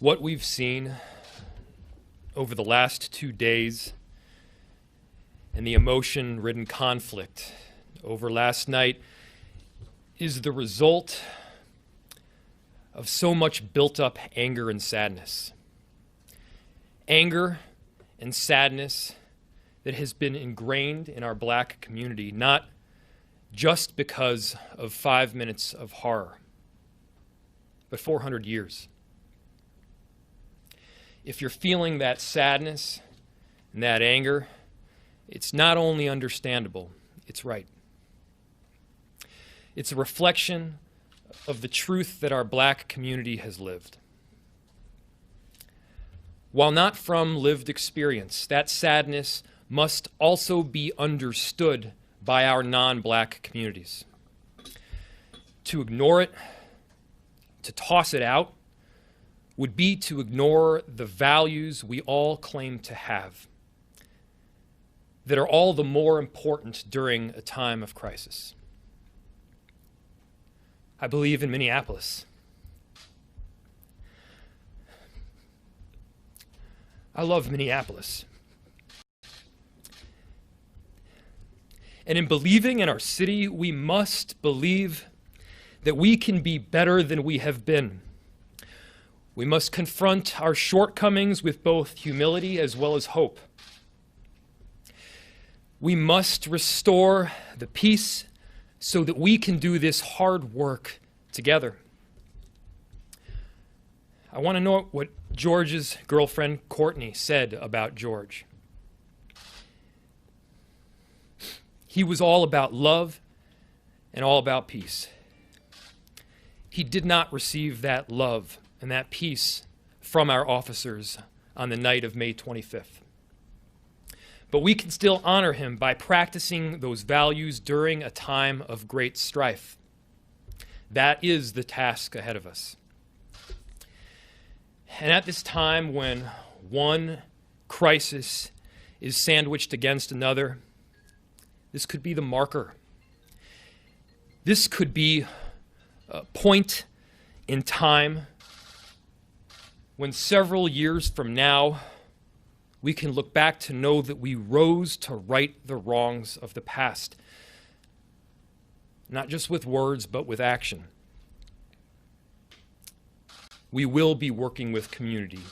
What we've seen over the last 2 days and the emotion-ridden conflict over last night is the result of so much built-up anger and sadness. Anger and sadness that has been ingrained in our Black community, not just because of 5 minutes of horror, but 400 years. If you're feeling that sadness and that anger, it's not only understandable, it's right. It's a reflection of the truth that our Black community has lived. While not from lived experience, that sadness must also be understood by our non-Black communities. To ignore it, to toss it out, would be to ignore the values we all claim to have, that are all the more important during a time of crisis. I believe in Minneapolis. I love Minneapolis. And in believing in our city, we must believe that we can be better than we have been. We must confront our shortcomings with both humility as well as hope. We must restore the peace so that we can do this hard work together. I want to know what George's girlfriend, Courtney, said about George. He was all about love and all about peace. He did not receive that love and that peace from our officers on the night of May 25th. But we can still honor him by practicing those values during a time of great strife. That is the task ahead of us. And at this time when one crisis is sandwiched against another, this could be the marker. This could be a point in time when several years from now, we can look back to know that we rose to right the wrongs of the past, not just with words, but with action. We will be working with community.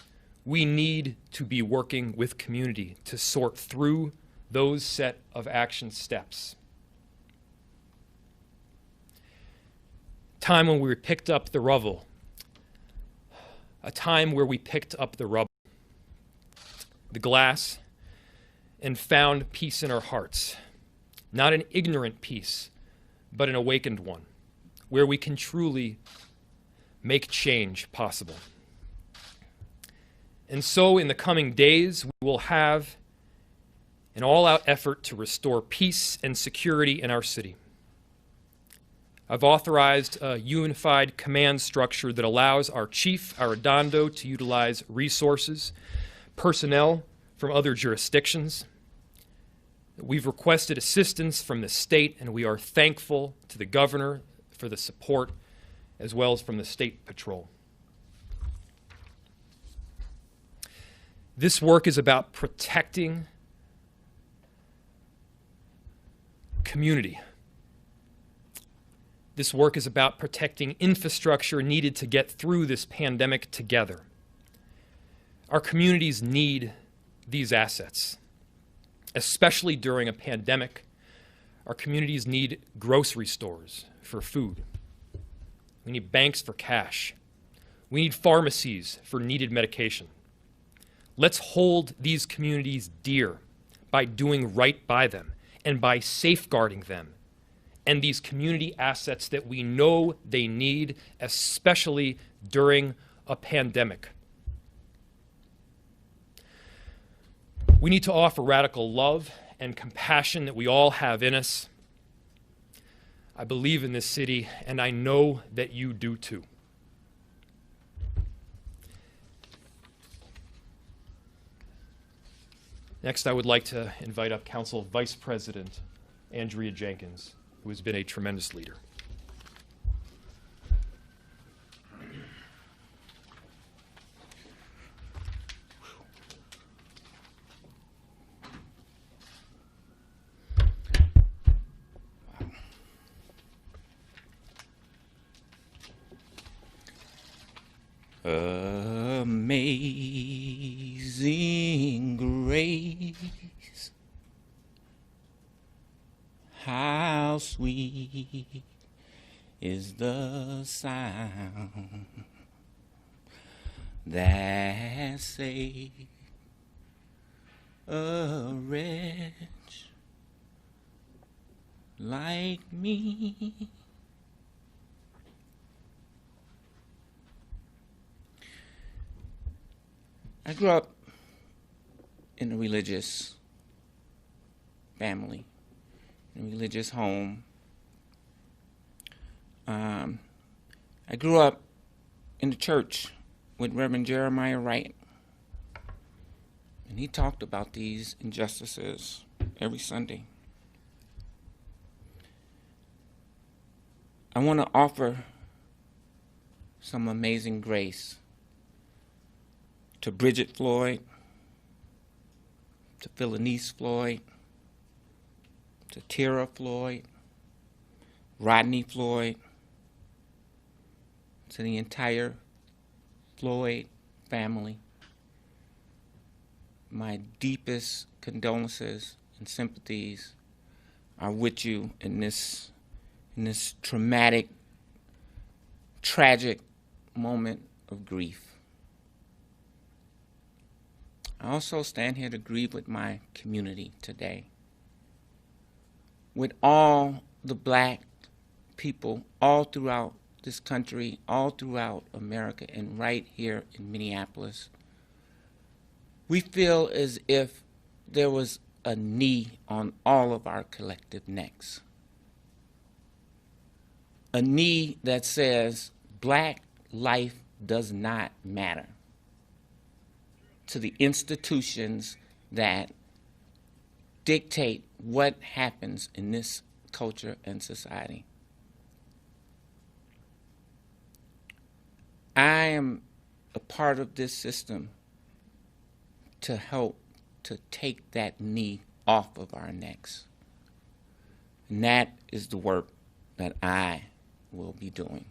We need to be working with community to sort through those set of action steps. Time when we picked up the rubble. A time where we picked up the rubble, the glass, and found peace in our hearts. Not an ignorant peace, but an awakened one, where we can truly make change possible. And so in the coming days, we will have an all-out effort to restore peace and security in our city. I've authorized a unified command structure that allows our Chief Arradondo to utilize resources, personnel from other jurisdictions. We've requested assistance from the state, and we are thankful to the governor for the support, as well as from the State Patrol. This work is about protecting community. This work is about protecting infrastructure needed to get through this pandemic together. Our communities need these assets, especially during a pandemic. Our communities need grocery stores for food. We need banks for cash. We need pharmacies for needed medication. Let's hold these communities dear by doing right by them and by safeguarding them and these community assets that we know they need, especially during a pandemic. We need to offer radical love and compassion that we all have in us. I believe in this city, and I know that you do too. Next, I would like to invite up Council Vice President Andrea Jenkins, who has been a tremendous leader. Amazing grace, how sweet is the sound that saved a wretch like me. I grew up in a religious family, in a religious home. I grew up in the church with Reverend Jeremiah Wright, and he talked about these injustices every Sunday. I want to offer some amazing grace to Bridget Floyd, to Philanice Floyd, to Tara Floyd, Rodney Floyd, to the entire Floyd family. My deepest condolences and sympathies are with you in this traumatic, tragic moment of grief. I also stand here to grieve with my community today, with all the black people all throughout this country, all throughout America, and right here in Minneapolis. We feel as if there was a knee on all of our collective necks. A knee that says black life does not matter to the institutions that dictate what happens in this culture and society. I am a part of this system to help to take that knee off of our necks. And that is the work that I will be doing.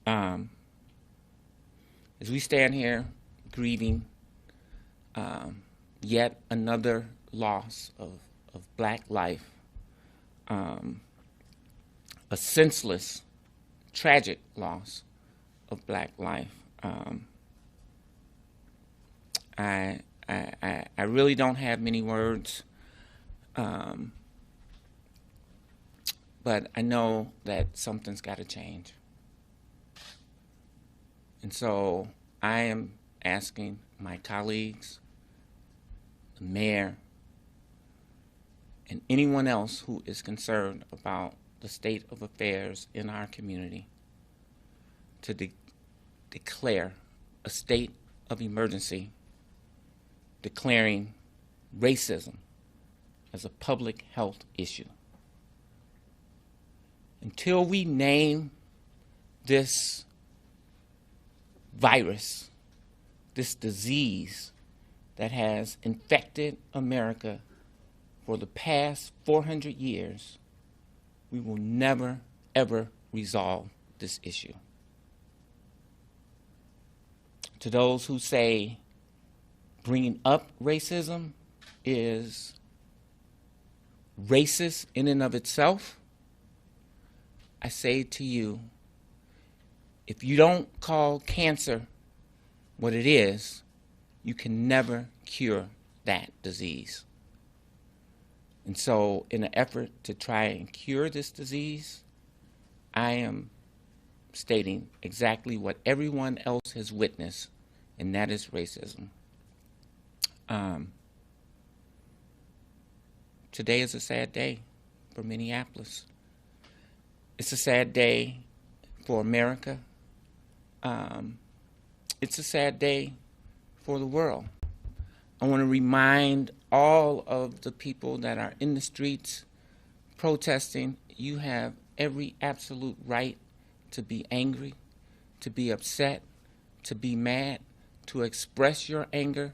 As we stand here grieving yet another loss of black life, a senseless, tragic loss of black life. I really don't have many words, but I know that something's got to change. And so I am asking my colleagues, the mayor, and anyone else who is concerned about the state of affairs in our community to declare a state of emergency, declaring racism as a public health issue. Until we name this virus, this disease that has infected America for the past 400 years, we will never, ever resolve this issue. To those who say bringing up racism is racist in and of itself, I say to you, if you don't call cancer what it is, you can never cure that disease. And so in an effort to try and cure this disease, I am stating exactly what everyone else has witnessed, and that is racism. Today is a sad day for Minneapolis. It's a sad day for America. It's a sad day for the world. I want to remind all of the people that are in the streets protesting, you have every absolute right to be angry, to be upset, to be mad, to express your anger.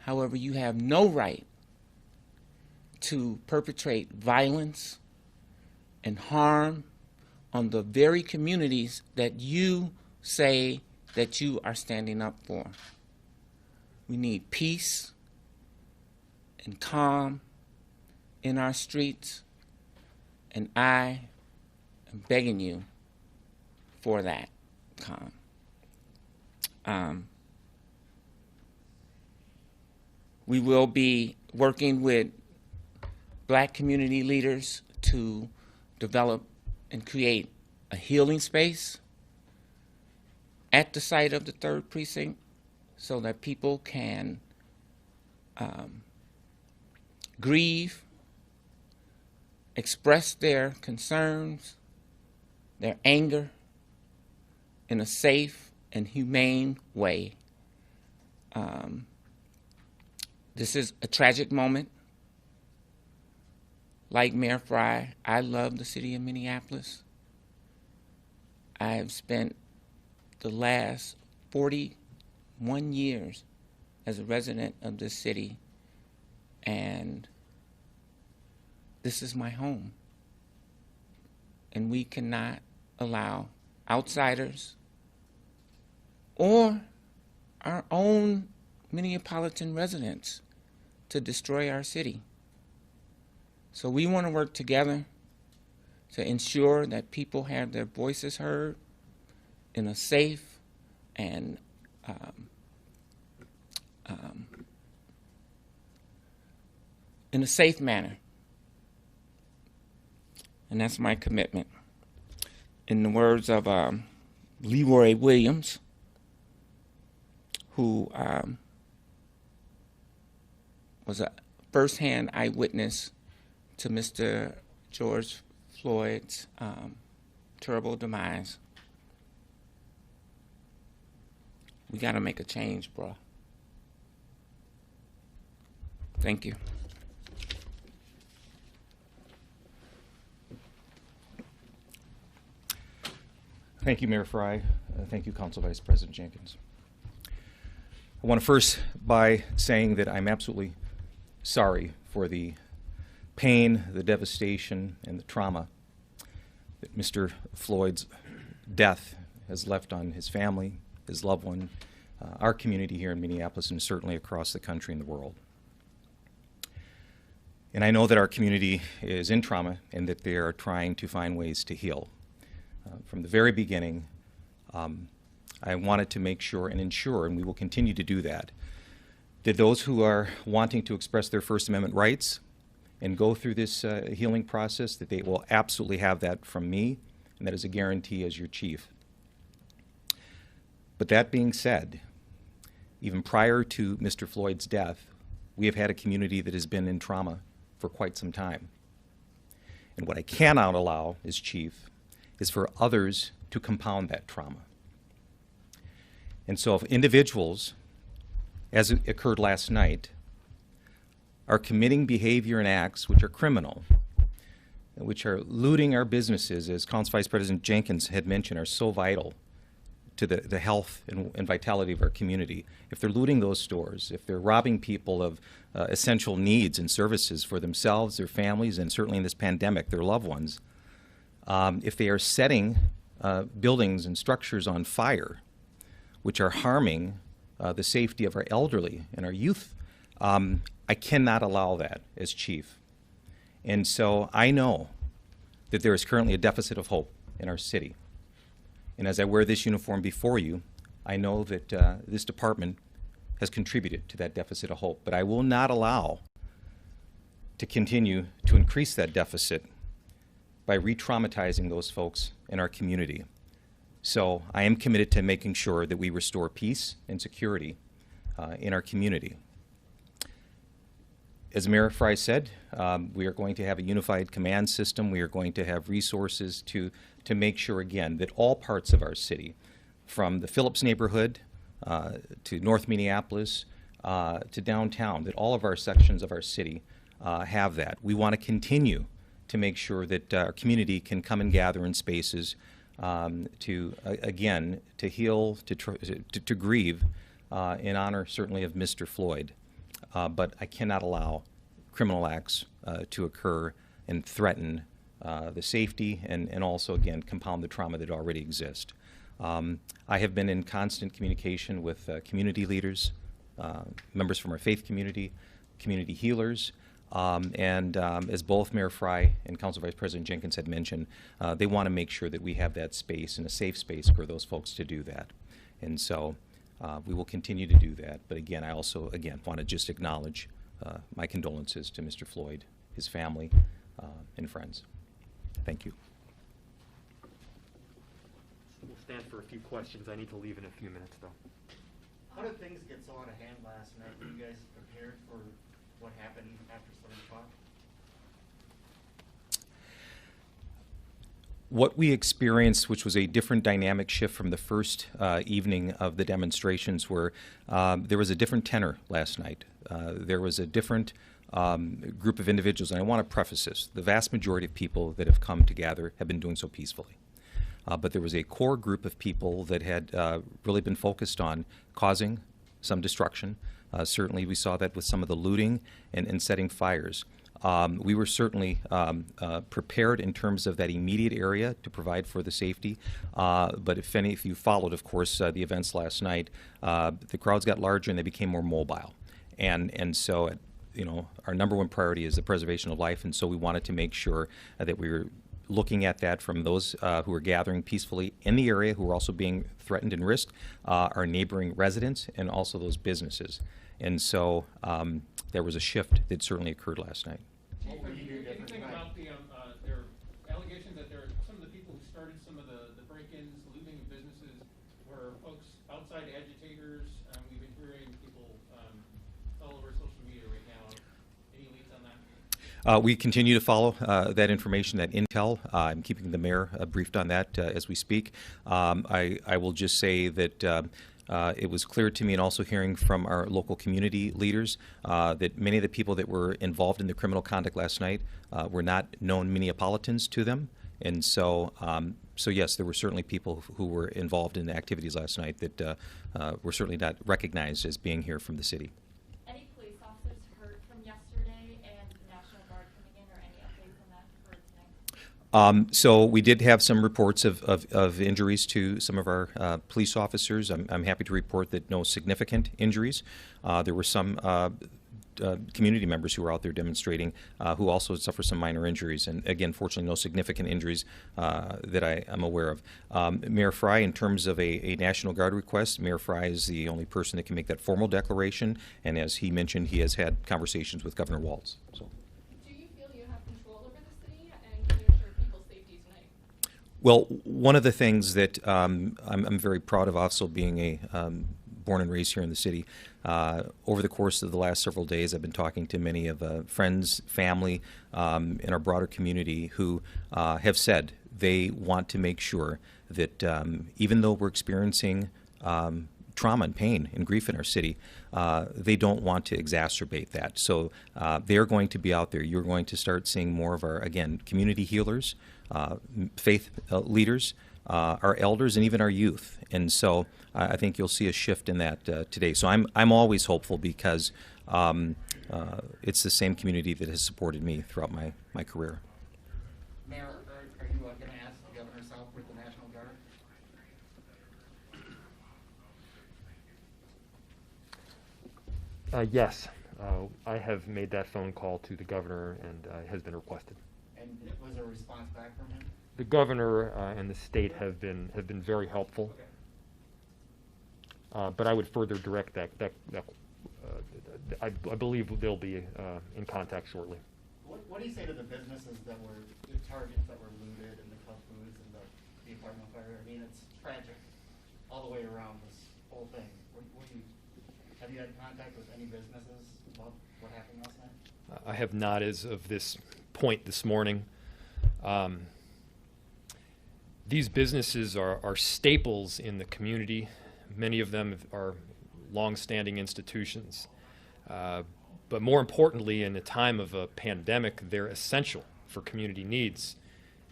However, you have no right to perpetrate violence and harm on the very communities that you say that you are standing up for. We need peace and calm in our streets, and I am begging you for that calm. We will be working with Black community leaders to develop and create a healing space at the site of the 3rd Precinct so that people can grieve, express their concerns, their anger in a safe and humane way. This is a tragic moment. Like Mayor Frey, I love the city of Minneapolis. I have spent the last 41 years as a resident of this city, and this is my home. And we cannot allow outsiders or our own Minneapolitan residents to destroy our city. So we want to work together to ensure that people have their voices heard in a safe and in a safe manner. And that's my commitment. In the words of Leroy Williams, who was a first-hand eyewitness to Mr. George Floyd's terrible demise. We got to make a change, bro. Thank you. Thank you, Mayor Frey. Thank you, Council Vice President Jenkins. I want to first by saying that I'm absolutely sorry for the pain, the devastation, and the trauma that Mr. Floyd's death has left on his family, his loved one, our community here in Minneapolis, and certainly across the country and the world. And I know that our community is in trauma and that they are trying to find ways to heal. From the very beginning, I wanted to make sure and ensure, and we will continue to do that those who are wanting to express their First Amendment rights and go through this healing process, that they will absolutely have that from me, and that is a guarantee as your chief. But that being said, even prior to Mr. Floyd's death, we have had a community that has been in trauma for quite some time. And what I cannot allow as chief is for others to compound that trauma. And so if individuals, as it occurred last night, are committing behavior and acts which are criminal, which are looting our businesses, as Council Vice President Jenkins had mentioned, are so vital to the health and vitality of our community. If they're looting those stores, if they're robbing people of essential needs and services for themselves, their families, and certainly in this pandemic, their loved ones, if they are setting buildings and structures on fire, which are harming the safety of our elderly and our youth, I cannot allow that as chief. And so I know that there is currently a deficit of hope in our city. And as I wear this uniform before you, I know that this department has contributed to that deficit of hope. But I will not allow to continue to increase that deficit by re-traumatizing those folks in our community. So I am committed to making sure that we restore peace and security in our community. As Mayor Frey said, we are going to have a unified command system. We are going to have resources to make sure, again, that all parts of our city, from the Phillips neighborhood to North Minneapolis to downtown, that all of our sections of our city have that. We want to continue to make sure that our community can come and gather in spaces to, again, to heal, to grieve in honor, certainly, of Mr. Floyd. But I cannot allow criminal acts to occur and threaten the safety and also, again, compound the trauma that already exists. I have been in constant communication with community leaders, members from our faith community, community healers, and as both Mayor Frey and Council Vice President Jenkins had mentioned, they want to make sure that we have that space and a safe space for those folks to do that. And so we will continue to do that. But again, I also, want to just acknowledge my condolences to Mr. Floyd, his family, and friends. Thank you. We'll stand for a few questions. I need to leave in a few minutes, though. How did things get so out of hand last night? Were you guys prepared for what happened after 7 o'clock? What we experienced, which was a different dynamic shift from the first evening of the demonstrations, were there was a different tenor last night. There was a different group of individuals, and I want to preface this. The vast majority of people that have come together have been doing so peacefully. But there was a core group of people that had really been focused on causing some destruction. Certainly we saw that with some of the looting and setting fires. We were certainly prepared in terms of that immediate area to provide for the safety. But if you followed, of course, the events last night, the crowds got larger and they became more mobile. And so, our number one priority is the preservation of life. And so we wanted to make sure that we were looking at that from those who are gathering peacefully in the area, who are also being threatened and risked, our neighboring residents, and also those businesses. And so there was a shift that certainly occurred last night. Chief, have you heard anything about there are allegations that there are some of the people who started some of the break-ins, looting of businesses, were folks outside agitators? We've been hearing people all over social media right now. Any leads on that? We continue to follow that information, that intel. I'm keeping the mayor briefed on that as we speak. I will just say that it was clear to me, and also hearing from our local community leaders, that many of the people that were involved in the criminal conduct last night were not known Minneapolitans to them. And so, yes, there were certainly people who were involved in the activities last night that were certainly not recognized as being here from the city. Any police officers hurt from yesterday and the National Guard coming in, or any updates on that for tonight? So we did have some reports of injuries to some of our police officers. I'm happy to report that no significant injuries. There were some community members who were out there demonstrating who also suffered some minor injuries. And again, fortunately, no significant injuries that I am aware of. Mayor Frey, in terms of a National Guard request, Mayor Frey is the only person that can make that formal declaration. And as he mentioned, he has had conversations with Governor Walz. So. Well, one of the things that I'm very proud of, also being a born and raised here in the city, over the course of the last several days, I've been talking to many of friends, family, in our broader community who have said they want to make sure that even though we're experiencing trauma and pain and grief in our city, they don't want to exacerbate that. So they're going to be out there. You're going to start seeing more of our, again, community healers, faith leaders, our elders, and even our youth. And so I think you'll see a shift in that today. So I'm always hopeful, because it's the same community that has supported me throughout my career. Mayor, are you going to ask the governor's help with the National Guard? Yes, I have made that phone call to the governor, and has been requested. And was there a response back from him? The governor and the state have been very helpful. Okay. But I would further direct that I believe they'll be in contact shortly. What do you say to the businesses that were the targets that were looted, and the Club Foods and the apartment fire? I mean, it's tragic all the way around this whole thing. Have you had contact with any businesses about what happened last night? I have not as of this point this morning. These businesses are staples in the community. Many of them are long-standing institutions. But more importantly, in a time of a pandemic, they're essential for community needs,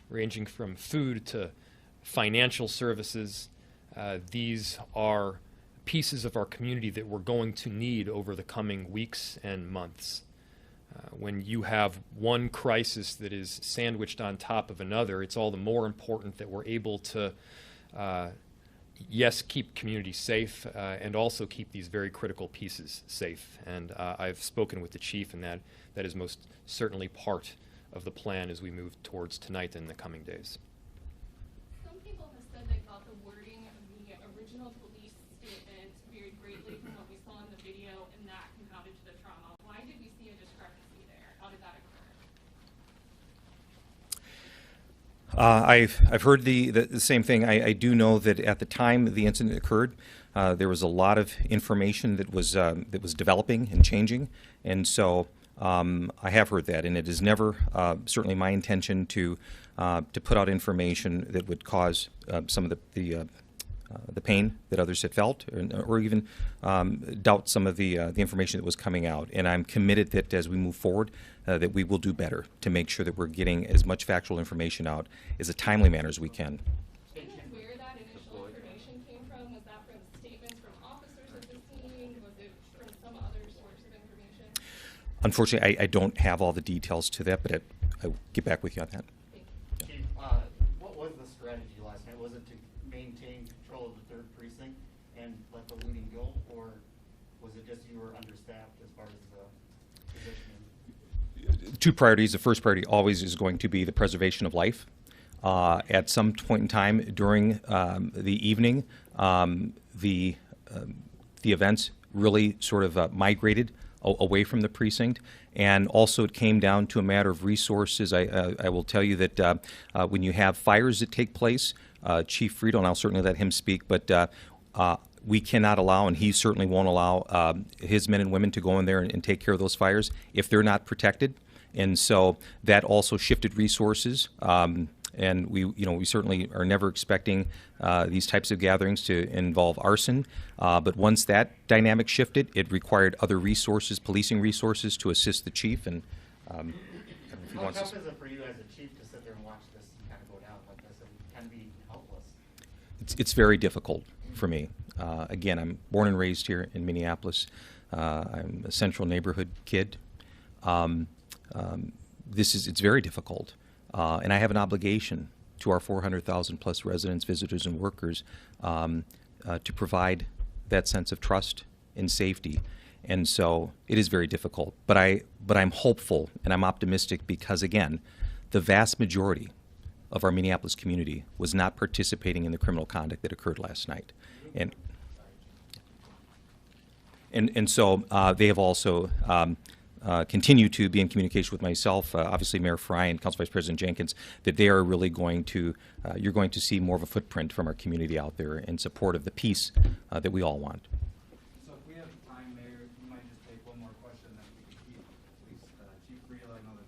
ranging from food to financial services. These are pieces of our community that we're going to need over the coming weeks and months. When you have one crisis that is sandwiched on top of another, it's all the more important that we're able to yes, keep communities safe and also keep these very critical pieces safe. And I've spoken with the chief, and that is most certainly part of the plan as we move towards tonight and the coming days. Some people have said they thought the wording of the original police statement varied greatly from what we saw in the video, and that compounded to the trauma. Why did we see a discrepancy there? How did that occur? I've heard the same thing. I do know that at the time the incident occurred, there was a lot of information that was developing and changing, and so I have heard that, and it is never certainly my intention to put out information that would cause some of the pain that others had felt, or even doubt some of the information that was coming out. And I'm committed that as we move forward, that we will do better to make sure that we're getting as much factual information out as a timely manner as we can. Do you know where that initial information came from? Was that from statements from officers at the scene? Was it from some other source of information? Unfortunately, I don't have all the details to that, but I'll get back with you on that. Chief, what was the strategy last night? Was it to maintain control of the 3rd precinct and let the looting go, or was it just you were understaffed as far as the positioning? 2 priorities. The first priority always is going to be the preservation of life. At some point in time during the evening, the events really sort of migrated away from the precinct, and also it came down to a matter of resources. I will tell you that when you have fires that take place, Chief Friedel, and I'll certainly let him speak, but we cannot allow, and he certainly won't allow, his men and women to go in there and take care of those fires if they're not protected. And so that also shifted resources. And we certainly are never expecting these types of gatherings to involve arson. But once that dynamic shifted, it required other resources, policing resources, to assist the chief. And if he How wants tough to, is it for you as a chief to sit there and watch this kind of go down like this and kind of be helpless? it's very difficult for me. Again, I'm born and raised here in Minneapolis. I'm a central neighborhood kid. It's very difficult. And I have an obligation to our 400,000 plus residents, visitors, and workers to provide that sense of trust and safety. And so it is very difficult. But I'm hopeful and I'm optimistic because, again, the vast majority of our Minneapolis community was not participating in the criminal conduct that occurred last night. And so they have also continue to be in communication with myself, obviously Mayor Frey and Council Vice President Jenkins, that they are really going to, you're going to see more of a footprint from our community out there in support of the peace that we all want. So if we have time, Mayor, you might just take one more question that we can keep. Please, Chief Friedel, I know that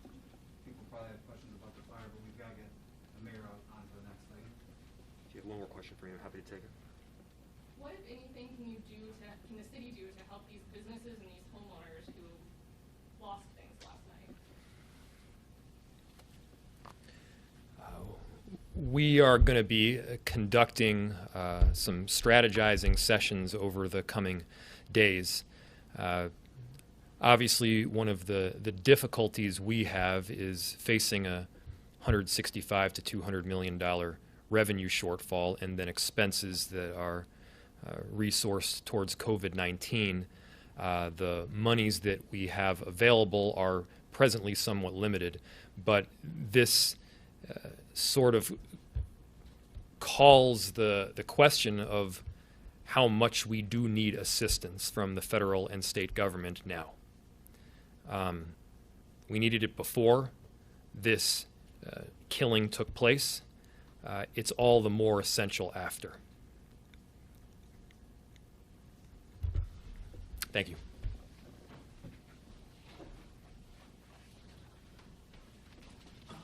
people probably have questions about the fire, but we've got to get the mayor on to the next thing. Do you have one more question for you? I'm happy to take it. What, if anything, can the city do to help these businesses and these homeowners who lost things last night? We are going to be conducting some strategizing sessions over the coming days. Obviously, one of the difficulties we have is facing a $165 to $200 million revenue shortfall and then expenses that are resourced towards COVID-19. The monies that we have available are presently somewhat limited, but this sort of calls the question of how much we do need assistance from the federal and state government now. We needed it before this killing took place. It's all the more essential after. Thank you. I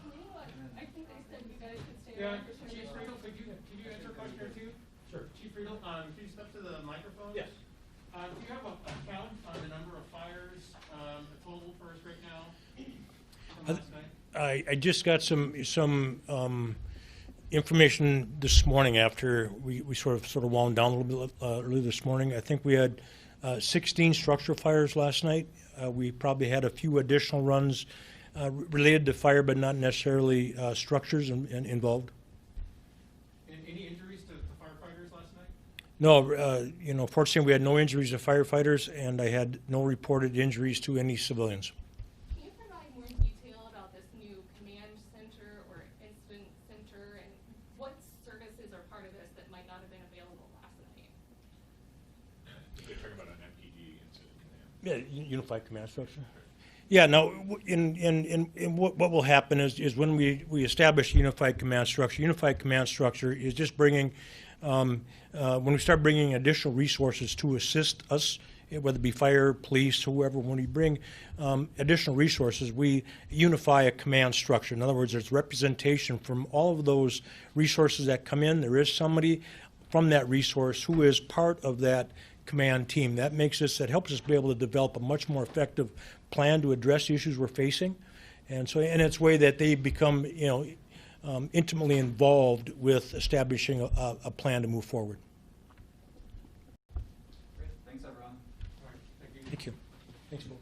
think they said you guys could stay Yeah, on for some Chief additional- Friedel, could you answer a question or two? Sure. Chief Friedel, could you step to the microphone? Yes. Do you have a count on the number of fires, a total for us right now from last night? I just got some information this morning after we sort of wound down a little bit early this morning. I think we had 16 structure fires last night. We probably had a few additional runs related to fire, but not necessarily structures involved. And any injuries to firefighters last night? No, fortunately, we had no injuries to firefighters, and I had no reported injuries to any civilians. Can you provide more detail about this new command center or incident center, and what services are part of this that might not have been available last night? They're talking about an MPD incident command. Yeah, unified command structure. Yeah, now, what will happen is when we establish unified command structure is just bringing, when we start bringing additional resources to assist us, whether it be fire, police, whoever, when we bring additional resources, we unify a command structure. In other words, there's representation from all of those resources that come in. There is somebody from that resource who is part of that command team. That helps us be able to develop a much more effective plan to address the issues we're facing. And so, and it's a way that they become, intimately involved with establishing a plan to move forward. Great. Thanks, everyone. All right, thank you. Thank you. Thanks, folks.